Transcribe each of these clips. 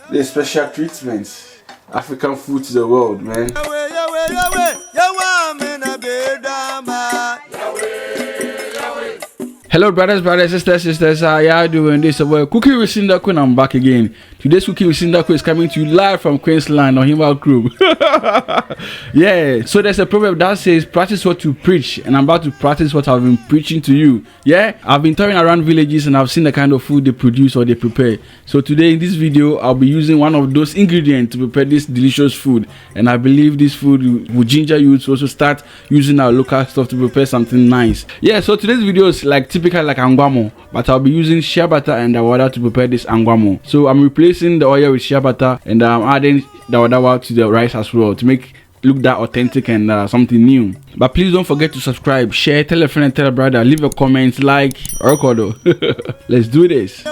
The special treatment, African food to the world, man. Hello brothers, sisters, how y'all doing? This is Cooking with Sindaco and I'm back again. Today's Cooking with Sindaco is coming to you live from Queensland on Himba Group. Yeah, so there's a proverb that says practice what you preach, and I'm about to practice what I've been preaching to you. Yeah, I've been touring around villages and I've seen the kind of food they produce or they prepare. So today in this video, I'll be using one of those ingredients to prepare this delicious food, and I believe this food will ginger you to also start using our local stuff to prepare something nice. Yeah, so today's video is like typical like Angwamo, but I'll be using shea butter and Dawadawa to prepare this Angwamo. So I'm replacing the oil with shea butter, and I'm adding Dawadawa to the rice as well to make look that authentic and something new. But please don't forget to subscribe, share, tell a friend and tell a brother, leave a comment, like, or record. Let's do this.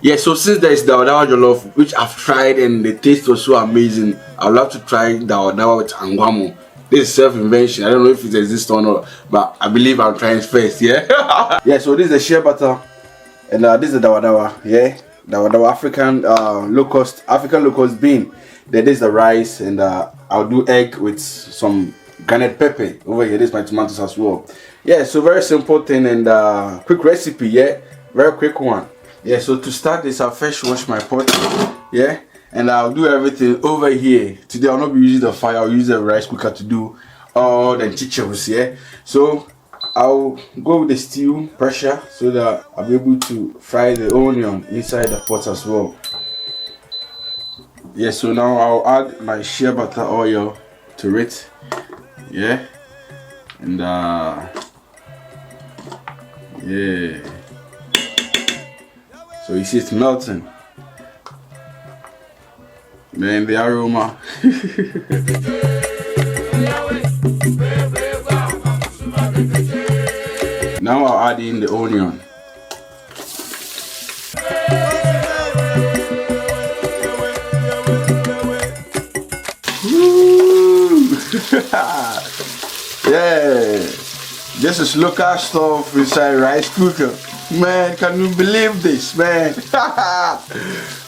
Yeah, so since there is Dawadawa jollof, which I've tried and the taste was so amazing, I would love to try Dawadawa with Angwamo. This is self-invention. I don't know if it exists or not, but I believe I'm trying first. Yeah. Yeah. So this is the shea butter, and this is the Dawadawa. Yeah, Dawadawa African African locust bean. Then this is the rice, and I'll do egg with some garnet pepper over here. This is my tomatoes as well. Yeah. So very simple thing and quick recipe. Yeah, very quick one. Yeah. So to start this, I'll first wash my pot. Yeah. And I'll do everything over here. Today I'll not be using the fire, I'll use the rice cooker to do all the chichos, yeah. So I'll go with the steel pressure so that I'll be able to fry the onion inside the pot as well. Yeah, so now I'll add my shea butter oil to it. Yeah. And yeah. So you see it's melting. Man, the aroma. Now I'll add in the onion. Yeah, this is local stuff inside rice cooker. Man, can you believe this, man?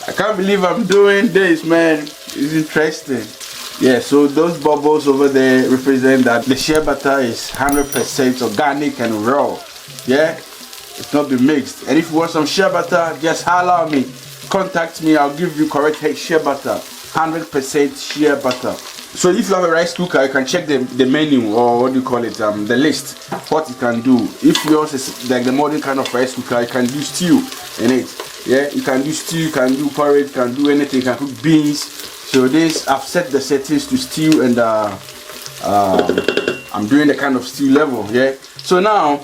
I can't believe I'm doing this, man. It's interesting. Yeah, so those bubbles over there represent that the shea butter is 100% organic and raw. Yeah, it's not been mixed. And if you want some shea butter, just holler at me. Contact me, I'll give you correct shea butter. 100% shea butter. So if you have a rice cooker, you can check the menu, or what do you call it, the list, what it can do. If yours is like the modern kind of rice cooker, you can do stew in it. Yeah, you can do stew, you can do porridge, you can do anything, you can cook beans. So this, I've set the settings to stew, and I'm doing the kind of stew level. Yeah. So now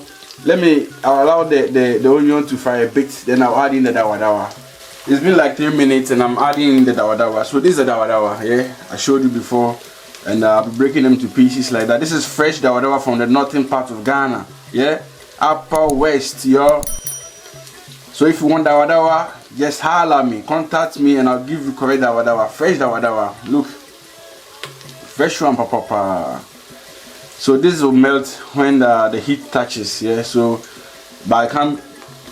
I'll allow the onion to fry a bit, then I'll add in the Dawadawa. It's been like 3 minutes and I'm adding in the Dawadawa. So this is the Dawadawa, yeah, I showed you before, and I'll be breaking them to pieces like that. This is fresh Dawadawa from the northern part of Ghana, yeah, upper west, yo. So if you want Dawadawa, just holler at me, contact me, and I'll give you correct Dawadawa, fresh Dawadawa. Look, fresh one, papa. So this will melt when the heat touches, yeah. So, but I can't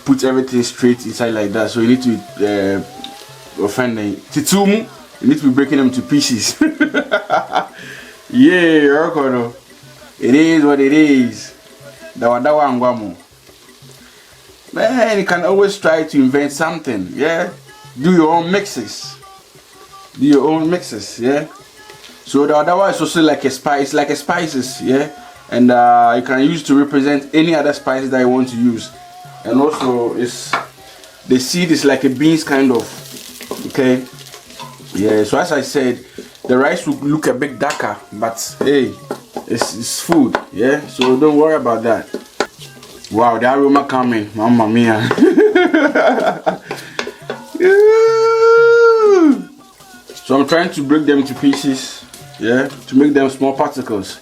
put everything straight inside like that, so you need to offend the titumu. You need to be breaking them to pieces. Yeah, it is what it is. Dawadawa Angwamo. Man, you can always try to invent something. Yeah, do your own mixes. Yeah. So Dawadawa is also like a spice, like a spices. Yeah, and you can use to represent any other spice that you want to use. And also the seed is like a beans kind of, okay. Yeah, so as I said, the rice will look a bit darker, but hey, it's food. Yeah, so don't worry about that. Wow, the aroma coming, mamma mia. So I'm trying to break them to pieces, yeah, to make them small particles.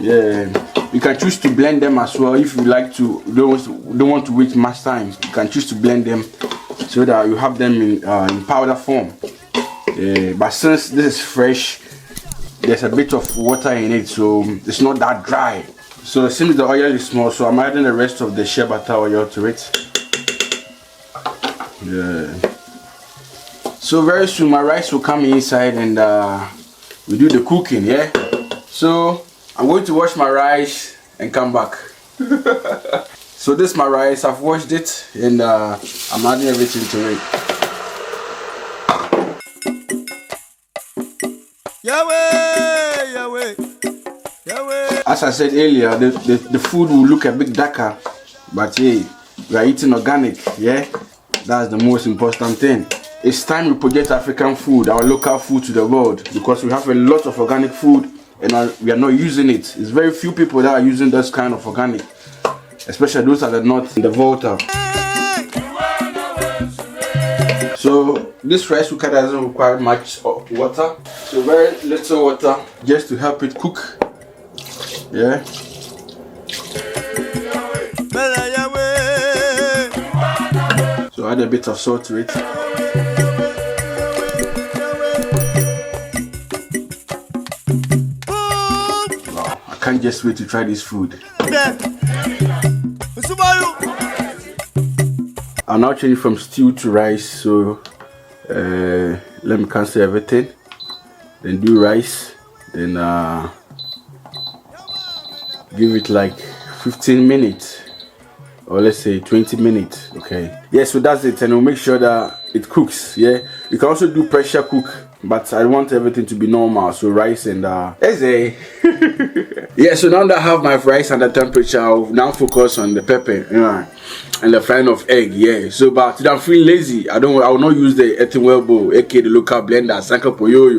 Yeah, you can choose to blend them as well if you like to. Don't want to waste much time. You can choose to blend them so that you have them in powder form. But since this is fresh, there's a bit of water in it, so it's not that dry. So since the oil is small, so I'm adding the rest of the shea butter oil to it. Yeah. So very soon my rice will come inside and we do the cooking. Yeah. So I'm going to wash my rice and come back. So this is my rice. I've washed it and I'm adding everything to it. Yahweh, Yahweh, Yahweh. As I said earlier, the food will look a bit darker, but hey, we are eating organic. Yeah, that's the most important thing. It's time we project African food, our local food, to the world, because we have a lot of organic food and we are not using it. It's very few people that are using this kind of organic, especially those that are not in the Volta. So this rice cooker doesn't require much water, so very little water just to help it cook. Yeah. So add a bit of salt to it. Wow, I can't just wait to try this food. I'll now change from stew to rice, so let me cancel everything, then do rice, then give it like 15 minutes, or let's say 20 minutes. Okay, yeah, so that's it, and we'll make sure that it cooks. Yeah, you can also do pressure cook, but I want everything to be normal, so rice and yeah. So now that I have my rice under temperature, I'll now focus on the pepper, and the frying of egg. Yeah, so but today I'm feeling lazy. I will not use the earthenware bowl, aka the local blender, Sindaco.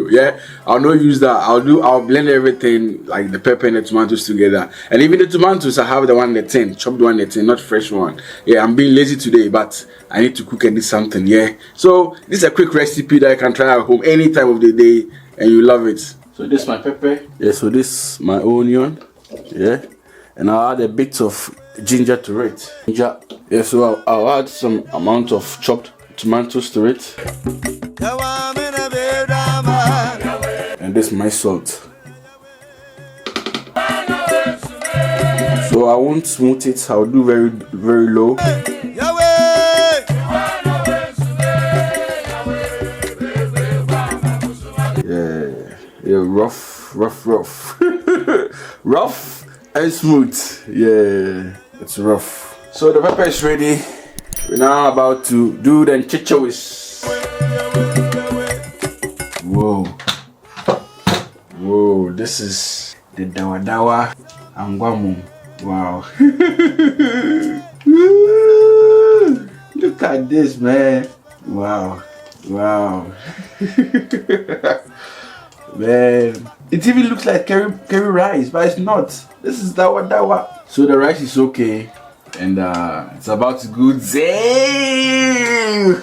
Yeah, I'll not use that. I'll blend everything, like the pepper and the tomatoes together, and even the tomatoes I have the one in the tin, chopped one in the tin, not fresh one. Yeah, I'm being lazy today, but I need to cook and do something. Yeah, so this is a quick recipe that I can try at home any time of the day and you love it. So this is my pepper. Yeah, so this is my onion. Yeah, and I'll add a bit of ginger to it. Ginger. Yeah, so I'll add some amount of chopped tomatoes to it. And this is my salt. So I won't smooth it, I'll do very, very low. Yeah, rough. Rough and smooth. Yeah, it's rough. So the pepper is ready. We're now about to do the chichawis. Whoa, this is the Dawadawa Angwamo. Wow. Look at this, man. Wow. Man, it even looks like curry rice, but it's not. This is Dawadawa. So the rice is okay, and it's about to go zing.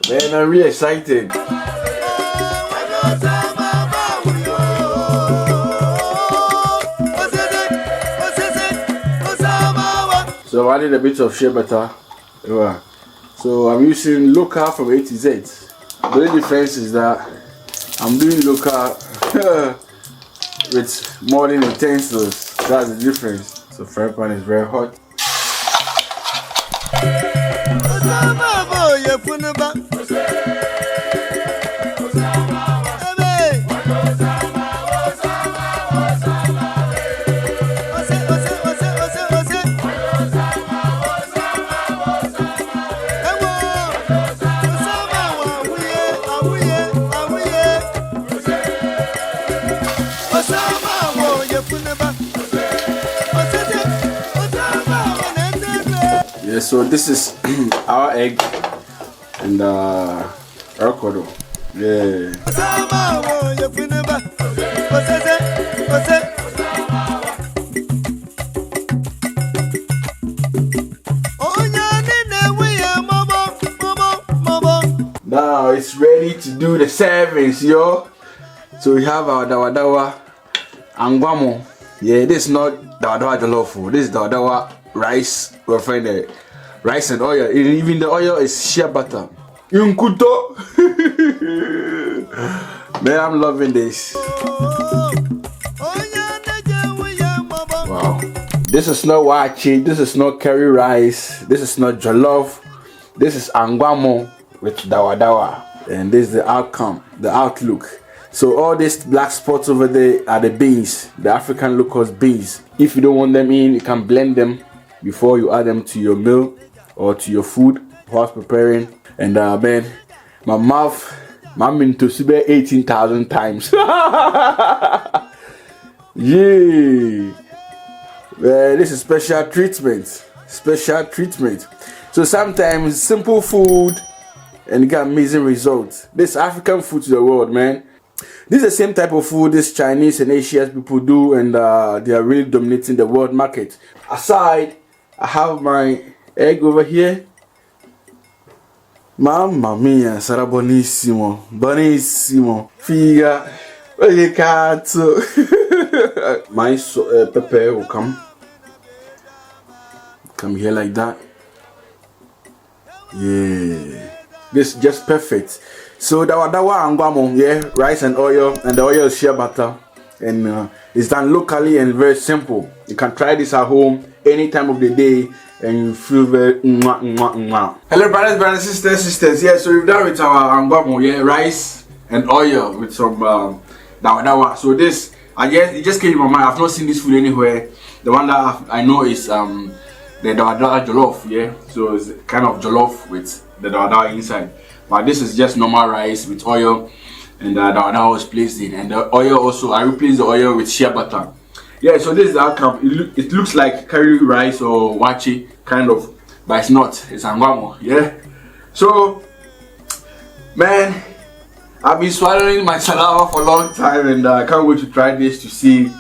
Man, I'm really excited. So I added a bit of shea butter. So I'm using local from A to Z. The only difference is that I'm doing local with modern utensils. That's the difference. So fry pan is very hot. Yeah, so this is our egg and avocado. Yeah. Now it's ready to do the servings, yo. So we have our Dawadawa Angwamo. Yeah, this is not Dawadawa jollof. This is Dawadawa rice. We'll find the rice and oil. Even the oil is shea butter. Yunkuto. Man, I'm loving this. Wow. This is not wachi, this is not curry rice, this is not jollof, this is Angwamo with Dawadawa. And this is the outcome, the outlook. So all these black spots over there are the beans, the African locust beans. If you don't want them in, you can blend them before you add them to your meal or to your food whilst preparing. And man, my mouth, I'm into 18,000 times. Yeah. This is special treatment. Special treatment. So sometimes simple food and you get amazing results. This African food to the world, man. This is the same type of food this Chinese and Asian people do, and they are really dominating the world market. Aside, I have my egg over here. Mamma mia, sarà buonissimo, buonissimo. Figa, che cazzo. My pepper will come here like that. Yeah, this is just perfect. So Dawadawa Angwamo, yeah, rice and oil, and the oil is shea butter, and it's done locally and very simple. You can try this at home any time of the day, and you feel very mwah, mwah, mwah. Hello brothers, sisters. Yeah, so we've done with our Angwamo, yeah, rice and oil with some Dawadawa. So this, I guess it just came in my mind. I've not seen this food anywhere. The one that I know is the Dawadawa jollof, yeah. So it's kind of jollof with the Dawadawa inside. But this is just normal rice with oil, and the Dawadawa was placed in. And the oil also, I replaced the oil with shea butter. Yeah, so this is the outcome. It looks like curry rice or wachi, kind of, but it's not. It's Angwamo, yeah. So, man, I've been swallowing my saliva for a long time, and I can't wait to try this to see.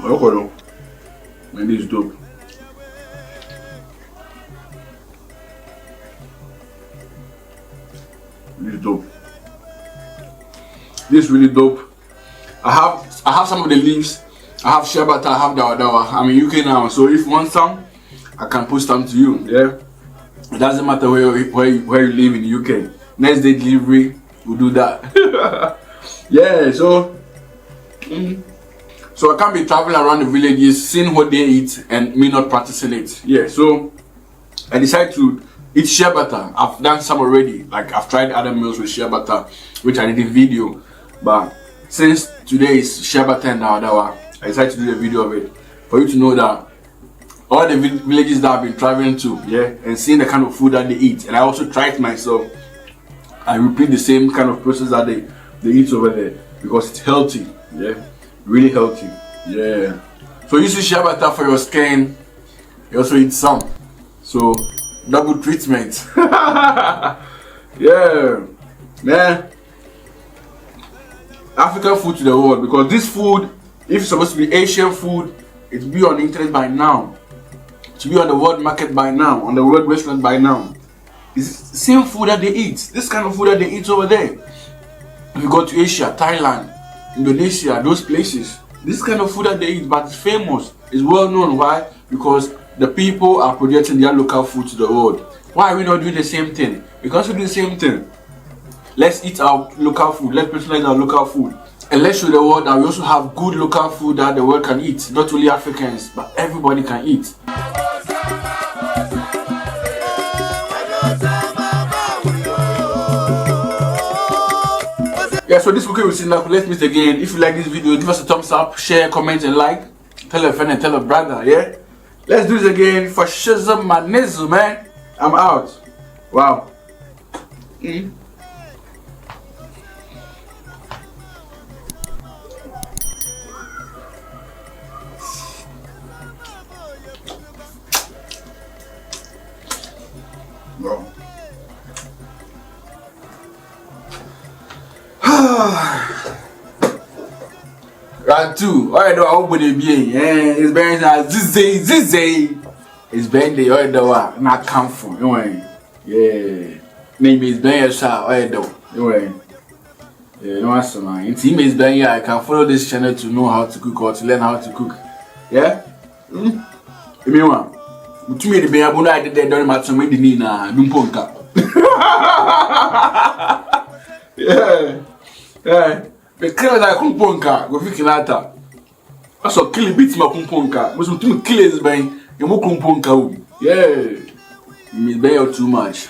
Oh, man, this is dope. This is dope. This is really dope. I have some of the leaves. I have shea butter. I have Dawadawa. I'm in UK now, so if you want some, I can post them to you. Yeah, it doesn't matter where you live in the UK. Next day delivery, we'll do that. Yeah, so I can't be traveling around the villages, seeing what they eat, and me not practicing it. Yeah, so I decided to eat shea butter. I've done some already. Like I've tried other meals with shea butter, which I did a video. But since today is shea butter and Dawadawa, I decided to do a video of it for you to know that all the villages that I've been traveling to, yeah, and seeing the kind of food that they eat, and I also tried myself. I repeat the same kind of process that they eat over there because it's healthy, yeah, really healthy, yeah. So you use shea butter for your skin. You also eat some, so double treatment. Yeah, man. African food to the world, because this food, if it's supposed to be Asian food, it will be on the internet by now. It will be on the world market by now, on the world restaurant by now. It's the same food that they eat. This kind of food that they eat over there. If you go to Asia, Thailand, Indonesia, those places, this kind of food that they eat, but it's famous. It's well known. Why? Because the people are projecting their local food to the world. Why are we not doing the same thing? Because we do the same thing. Let's eat our local food. Let's personalize our local food. And let's show the world that we also have good local food that the world can eat. Not only Africans, but everybody can eat. Yeah, so this cooking with Sindaco. Let's meet again. If you like this video, give us a thumbs up, share, comment, and like. Tell a friend and tell a brother, yeah? Let's do this again for Shazam Manizu, man. I'm out. Wow. Wow. Round two. Alright, I hope they be. Yeah, it's very nice. Zizzy. It's been the other not comfort. You know, yeah. Maybe it's been a shot. Alright, though. You know, yeah, no answer, man. It's emails been here. I can follow this channel to know how to cook or to learn how to cook. Yeah. Give me one. To me, the baby, I did that during my time with the Nina, Bimponka. Yeah. The killer that Kumponka, go fix Nata. I saw kill beats my Kumponka. Was some killers by your Mukumponka. Yeah. Miss Bayo too much.